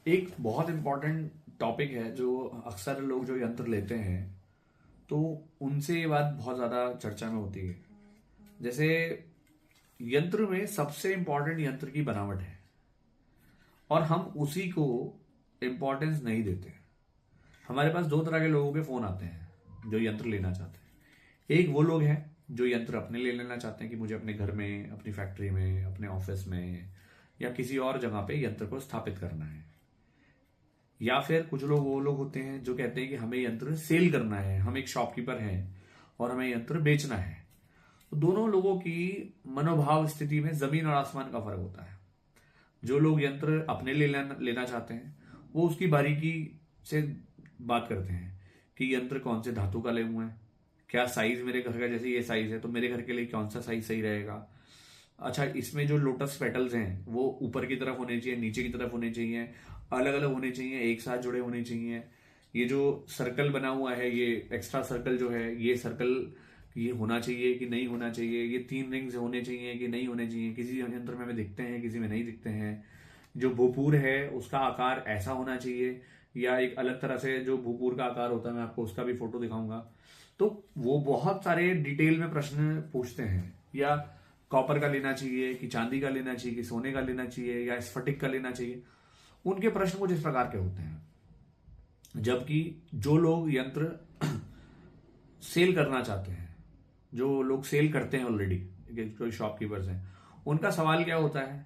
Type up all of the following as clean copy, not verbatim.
एक बहुत important topic है जो अक्सर लोग जो यंत्र लेते हैं तो उनसे ये बात बहुत ज़्यादा चर्चा में होती है। जैसे यंत्र में सबसे इंपॉर्टेंट यंत्र की बनावट है और हम उसी को इम्पोर्टेंस नहीं देते। हमारे पास दो तरह के लोगों के फ़ोन आते हैं जो यंत्र लेना चाहते हैं। एक वो लोग हैं जो यंत्र अपने ले लेना चाहते हैं कि मुझे अपने घर में, अपनी फैक्ट्री में, अपने ऑफिस में या किसी और जगह पे यंत्र को स्थापित करना है। या फिर कुछ लोग वो लोग होते हैं जो कहते हैं कि हमें यंत्र सेल करना है, हम एक शॉपकीपर हैं और हमें यंत्र बेचना है। तो दोनों लोगों की मनोभाव स्थिति में जमीन और आसमान का फर्क होता है। जो लोग यंत्र अपने लिए लेना चाहते हैं वो उसकी बारीकी से बात करते हैं कि यंत्र कौन से धातु का ले हुए हैं, क्या साइज मेरे घर का, जैसे ये साइज है तो मेरे घर के लिए कौन सा साइज सही रहेगा। अच्छा, इसमें जो लोटस पेटल्स हैं वो ऊपर की तरफ होने चाहिए, नीचे की तरफ होने चाहिए, अलग अलग होने चाहिए, एक साथ जुड़े होने चाहिए। ये जो सर्कल बना हुआ है, ये एक्स्ट्रा सर्कल जो है, ये सर्कल ये होना चाहिए कि नहीं होना चाहिए, ये 3 रिंग्स होने चाहिए कि नहीं होने चाहिए। किसी यंत्र में हमें दिखते हैं, किसी में नहीं दिखते हैं। जो भूपूर है उसका आकार ऐसा होना चाहिए या एक अलग तरह से जो भूपूर का आकार होता है, मैं आपको उसका भी फोटो दिखाऊंगा। तो वो बहुत सारे डिटेल में प्रश्न पूछते हैं। या कॉपर का लेना चाहिए कि चांदी का लेना चाहिए कि सोने का लेना चाहिए या स्फटिक का लेना चाहिए। उनके प्रश्न कुछ इस प्रकार के होते हैं। जबकि जो लोग यंत्र सेल करना चाहते हैं, जो लोग सेल करते हैं ऑलरेडी, कोई शॉपकीपर्स हैं, उनका सवाल क्या होता है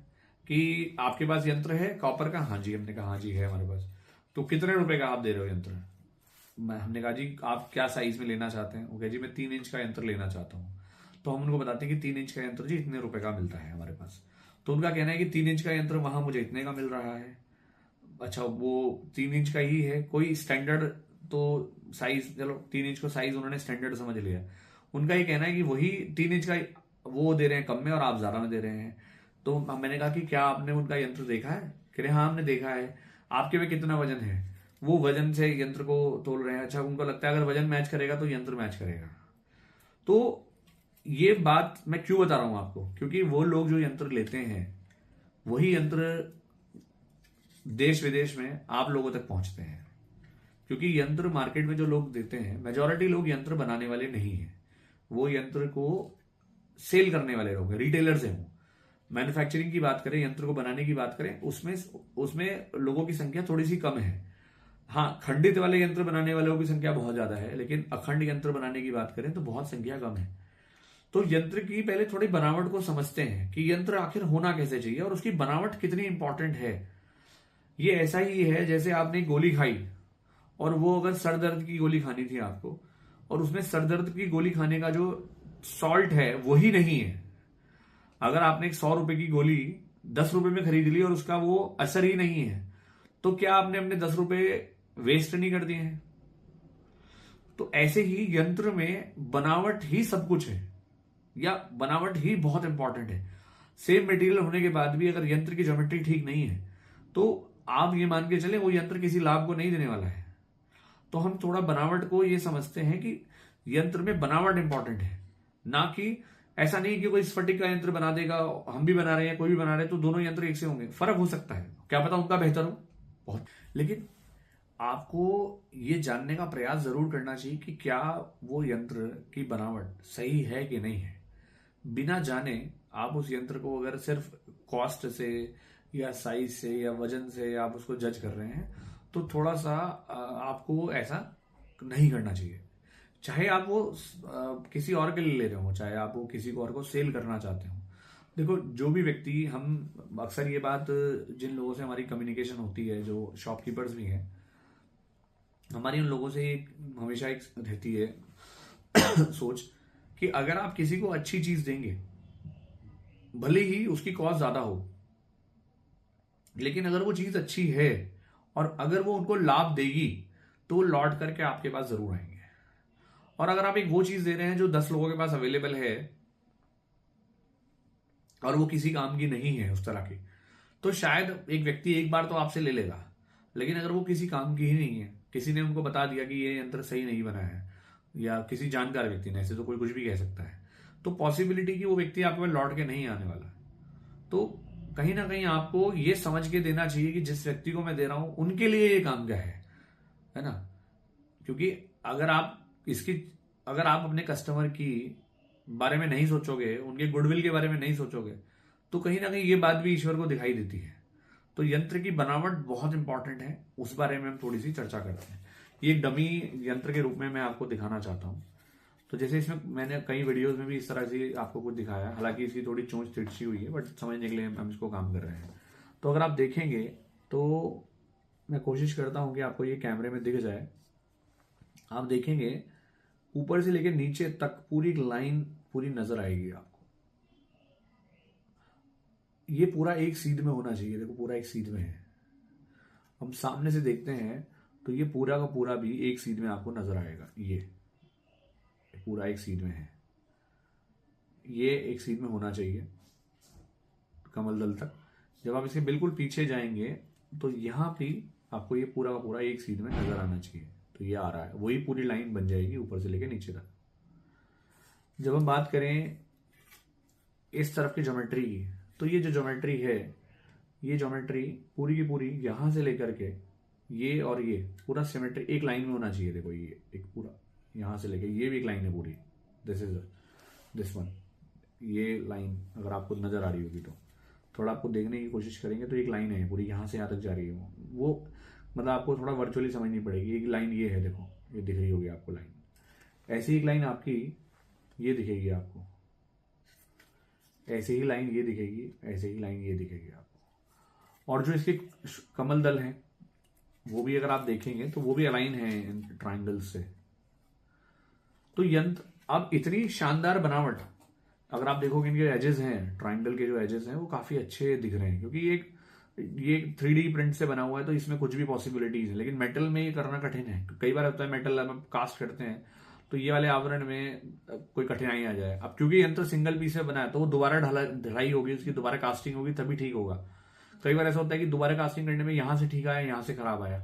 कि आपके पास यंत्र है कॉपर का? हाँ जी। हमने कहा हाँ जी है हमारे पास। तो कितने रुपए का आप दे रहे हो यंत्र? हमने कहा जी आप क्या साइज में लेना चाहते हैं? वो कहे जी मैं 3 इंच का यंत्र लेना चाहता हूँ। तो हम उनको बताते हैं कि 3 इंच का यंत्र जी इतने रुपए का मिलता है हमारे पास। तो उनका कहना है कि 3 इंच का यंत्र वहां मुझे इतने का मिल रहा है। अच्छा, वो 3 इंच का ही है, कोई स्टैंडर्ड तो साइज, चलो 3 इंच को साइज उन्होंने स्टैंडर्ड समझ लिया। उनका ये कहना है कि वही 3 इंच का वो दे रहे हैं कम में और आप ज्यादा में दे रहे हैं। तो मैंने कहा कि क्या आपने उनका यंत्र देखा है? कह रहे हाँ हमने देखा है। आपके में कितना वजन है? वो वजन से यंत्र को तोल रहे हैं। अच्छा, उनको लगता है अगर वजन मैच करेगा तो यंत्र मैच करेगा। तो ये बात मैं क्यों बता रहा हूं आपको, क्योंकि वो लोग जो यंत्र लेते हैं वही यंत्र देश विदेश में आप लोगों तक पहुंचते हैं। क्योंकि यंत्र मार्केट में जो लोग देते हैं, मेजोरिटी लोग यंत्र बनाने वाले नहीं है, वो यंत्र को सेल करने वाले लोग हैं, रिटेलर्स हैं। वो मैन्युफैक्चरिंग की बात करें, यंत्र को बनाने की बात करें, उसमें उसमें लोगों की संख्या थोड़ी सी कम है। हाँ, खंडित वाले यंत्र बनाने वालों की संख्या बहुत ज्यादा है, लेकिन अखंड यंत्र बनाने की बात करें तो बहुत संख्या कम है। तो यंत्र की पहले थोड़ी बनावट को समझते हैं कि यंत्र आखिर होना कैसे चाहिए और उसकी बनावट कितनी इंपॉर्टेंट है। ये ऐसा ही है जैसे आपने गोली खाई और वो अगर सर दर्द की गोली खानी थी आपको, और उसमें सर दर्द की गोली खाने का जो सॉल्ट है वही नहीं है। अगर आपने एक 100 रुपए की गोली 10 रुपए में खरीद ली और उसका वो असर ही नहीं है, तो क्या आपने अपने 10 रुपए वेस्ट नहीं कर दिए हैं? तो ऐसे ही यंत्र में बनावट ही सब कुछ है, या बनावट ही बहुत इंपॉर्टेंट है। सेम मटेरियल होने के बाद भी अगर यंत्र की ज्योमेट्री ठीक नहीं है तो आप ये मान के चले वो यंत्र किसी लाभ को नहीं देने वाला है। तो हम थोड़ा बनावट को ये समझते हैं कि यंत्र में बनावट इंपॉर्टेंट है, ना कि ऐसा नहीं कि कोई स्फटिक का यंत्र बना देगा, हम भी बना रहे हैं, कोई भी बना रहे हैं, तो दोनों यंत्र एक से होंगे। फर्क हो सकता है, क्या पता उनका बेहतर हो बहुत। लेकिन आपको ये जानने का प्रयास जरूर करना चाहिए कि क्या वो यंत्र की बनावट सही है कि नहीं है। बिना जाने आप उस यंत्र को अगर सिर्फ कॉस्ट से या साइज से या वजन से आप उसको जज कर रहे हैं तो थोड़ा सा आपको ऐसा नहीं करना चाहिए। चाहे आप वो किसी और के लिए ले रहे हो, चाहे आप वो किसी और को सेल करना चाहते हो। देखो, जो भी व्यक्ति, हम अक्सर ये बात जिन लोगों से हमारी कम्युनिकेशन होती है, जो शॉपकीपर्स भी हैं, हमारी उन लोगों से हमेशा एक रहती है सोच कि अगर आप किसी को अच्छी चीज देंगे, भले ही उसकी कॉस्ट ज्यादा हो, लेकिन अगर वो चीज अच्छी है और अगर वो उनको लाभ देगी तो वो लौट करके आपके पास जरूर आएंगे। और अगर आप एक वो चीज दे रहे हैं जो 10 लोगों के पास अवेलेबल है और वो किसी काम की नहीं है उस तरह की, तो शायद एक व्यक्ति एक बार तो आपसे ले लेगा। लेकिन अगर वो किसी काम की ही नहीं है, किसी ने उनको बता दिया कि ये यंत्र सही नहीं बना है, या किसी जानकार व्यक्ति ने, ऐसे तो कोई कुछ भी कह सकता है, तो पॉसिबिलिटी कि वो व्यक्ति आपके पास लौट के नहीं आने वाला। तो कहीं ना कहीं आपको ये समझ के देना चाहिए कि जिस व्यक्ति को मैं दे रहा हूं उनके लिए ये काम क्या है ना। क्योंकि अगर आप अपने कस्टमर की बारे में नहीं सोचोगे, उनके गुडविल के बारे में नहीं सोचोगे, तो कहीं ना कहीं ये बात भी ईश्वर को दिखाई देती है। तो यंत्र की बनावट बहुत इंपॉर्टेंट है, उस बारे में हम थोड़ी सी चर्चा करते हैं। ये एक डमी यंत्र के रूप में मैं आपको दिखाना चाहता हूं। तो जैसे इसमें मैंने कई वीडियोस में भी इस तरह से आपको कुछ दिखाया, हालांकि इसकी थोड़ी चोंच तिरछी हुई है, बट समझने के लिए हम इसको काम कर रहे हैं। तो अगर आप देखेंगे तो मैं कोशिश करता हूं कि आपको ये कैमरे में दिख जाए। आप देखेंगे ऊपर से लेकर नीचे तक पूरी लाइन पूरी नजर आएगी आपको। ये पूरा एक सीध में होना चाहिए, देखो पूरा एक सीध में है। हम सामने से देखते हैं तो ये पूरा का पूरा भी एक सीध में आपको नजर आएगा। ये पूरा एक सीध में है, ये एक सीध में होना चाहिए कमल दल तक। जब आप इसके बिल्कुल पीछे जाएंगे तो यहां भी आपको ये पूरा का पूरा एक सीध में नजर आना चाहिए। तो ये आ रहा है, वही पूरी लाइन बन जाएगी ऊपर से लेकर नीचे तक। जब हम बात करें इस तरफ की ज्योमेट्री की, तो ये जो ज्योमेट्री है, ये ज्योमेट्री पूरी की पूरी यहां से लेकर के ये और ये पूरा सिमेट्री एक लाइन में होना चाहिए। देखो ये एक पूरा यहां से लेकर ये भी एक लाइन है पूरी, दिस वन। ये लाइन अगर आपको नजर आ रही होगी तो थोड़ा आपको देखने की कोशिश करेंगे तो एक लाइन है पूरी यहां से यहां तक जा रही है। वो मतलब आपको थोड़ा वर्चुअली समझनी पड़ेगी। एक लाइन ये है, देखो ये दिख रही होगी आपको लाइन। ऐसी एक लाइन आपकी ये दिखेगी आपको, ऐसे ही लाइन ये दिखेगी, ऐसे ही लाइन ये दिखेगी आपको। और जो इसके कमल दल हैं वो भी अगर आप देखेंगे तो वो भी अलाइन है इन ट्राइंगल्स से। तो यंत्र अब इतनी शानदार बनावट, अगर आप देखोगे इनके एजेस हैं, ट्राइंगल के जो एजेस हैं वो काफी अच्छे दिख रहे हैं, क्योंकि ये 3D प्रिंट से बना हुआ है तो इसमें कुछ भी पॉसिबिलिटीज है। लेकिन मेटल में ये करना कठिन है। कई बार होता है मेटल हम कास्ट करते हैं तो ये वाले आवरण में कोई कठिनाई आ जाए। अब क्योंकि यंत्र सिंगल पीस में बना है तो वो दोबारा ढलाई होगी, उसकी दोबारा कास्टिंग होगी तभी ठीक होगा। कई बार ऐसा होता है कि दोबारा कास्टिंग करने में यहां से ठीक आया, यहां से खराब आया,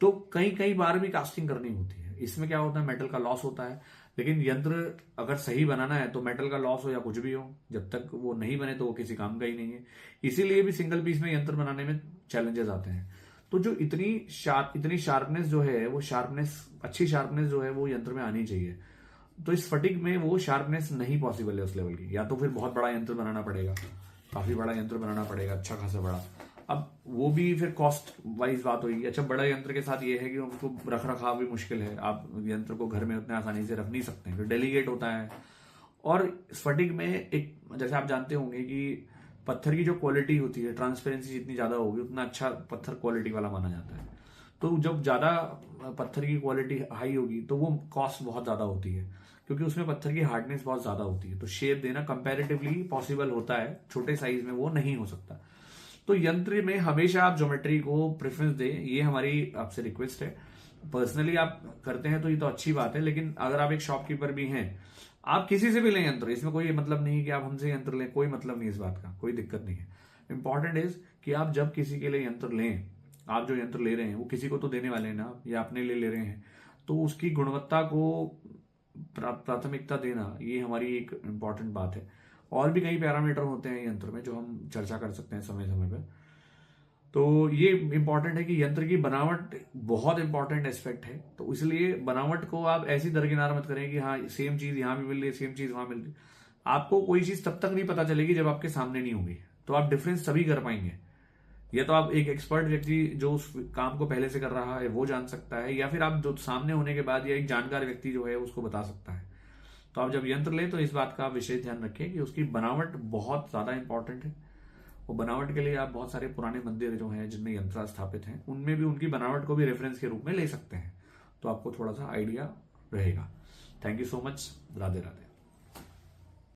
तो कई बार भी कास्टिंग करनी होती है। इसमें क्या होता है, मेटल का लॉस होता है। लेकिन यंत्र अगर सही बनाना है तो मेटल का लॉस हो या कुछ भी हो, जब तक वो नहीं बने तो वो किसी काम का ही नहीं है। इसीलिए भी सिंगल पीस में यंत्र बनाने में चैलेंजेस आते हैं। तो जो इतनी शार्पनेस जो है वो अच्छी शार्पनेस जो है वो यंत्र में आनी चाहिए। तो इस फटिक में वो शार्पनेस नहीं पॉसिबल है उस लेवल की। या तो फिर बहुत बड़ा यंत्र बनाना पड़ेगा, काफी बड़ा यंत्र बनाना पड़ेगा, अच्छा खासा बड़ा। अब वो भी फिर कॉस्ट वाइज बात होगी। अच्छा, बड़ा यंत्र के साथ ये है कि उनको रख रखाव भी मुश्किल है। आप यंत्र को घर में उतने आसानी से रख नहीं सकते हैं, फिर डेलीगेट होता है। और स्फटिक में एक, जैसे आप जानते होंगे कि पत्थर की जो क्वालिटी होती है, ट्रांसपेरेंसी जितनी ज्यादा होगी उतना अच्छा पत्थर क्वालिटी वाला माना जाता है। तो जब ज्यादा पत्थर की क्वालिटी हाई होगी तो वो कॉस्ट बहुत ज्यादा होती है, क्योंकि उसमें पत्थर की हार्डनेस बहुत ज्यादा होती है। तो शेप देना कंपैरेटिवली पॉसिबल होता है, छोटे साइज में वो नहीं हो सकता। तो यंत्र में हमेशा आप ज्योमेट्री को प्रेफरेंस दें, ये हमारी आपसे रिक्वेस्ट है। पर्सनली आप करते हैं तो ये तो अच्छी बात है, लेकिन अगर आप एक शॉपकीपर भी हैं, आप किसी से भी लें यंत्र, इसमें कोई मतलब नहीं कि आप हमसे यंत्र लें, कोई मतलब नहीं इस बात का, कोई दिक्कत नहीं है। इंपॉर्टेंट इज कि आप जब किसी के लिए यंत्र लें, आप जो यंत्र ले रहे हैं वो किसी को तो देने वाले हैं ना, या अपने लिए ले रहे हैं, तो उसकी गुणवत्ता को प्राथमिकता देना ये हमारी एक इंपॉर्टेंट बात है। और भी कई पैरामीटर होते हैं यंत्र में जो हम चर्चा कर सकते हैं समय समय पर। तो ये इंपॉर्टेंट है कि यंत्र की बनावट बहुत इंपॉर्टेंट एस्पेक्ट है। तो इसलिए बनावट को आप ऐसी दरकिनार मत करें कि हाँ सेम चीज यहां भी मिल रही है, सेम चीज वहां मिल रही है। आपको कोई चीज तब तक नहीं पता चलेगी जब आपके सामने नहीं होगी, तो आप डिफरेंस तभी कर पाएंगे। या तो आप एक एक्सपर्ट व्यक्ति जो उस काम को पहले से कर रहा है वो जान सकता है, या फिर आप जो सामने होने के बाद या एक जानकार व्यक्ति जो है उसको बता सकता है। तो आप जब यंत्र लें तो इस बात का विशेष ध्यान रखें कि उसकी बनावट बहुत ज्यादा इंपॉर्टेंट है। और बनावट के लिए आप बहुत सारे पुराने मंदिर जो हैं जिनमें यंत्र स्थापित हैं, उनमें भी उनकी बनावट को भी रेफरेंस के रूप में ले सकते हैं, तो आपको थोड़ा सा आइडिया रहेगा। Thank you so much. Radhe Radhe.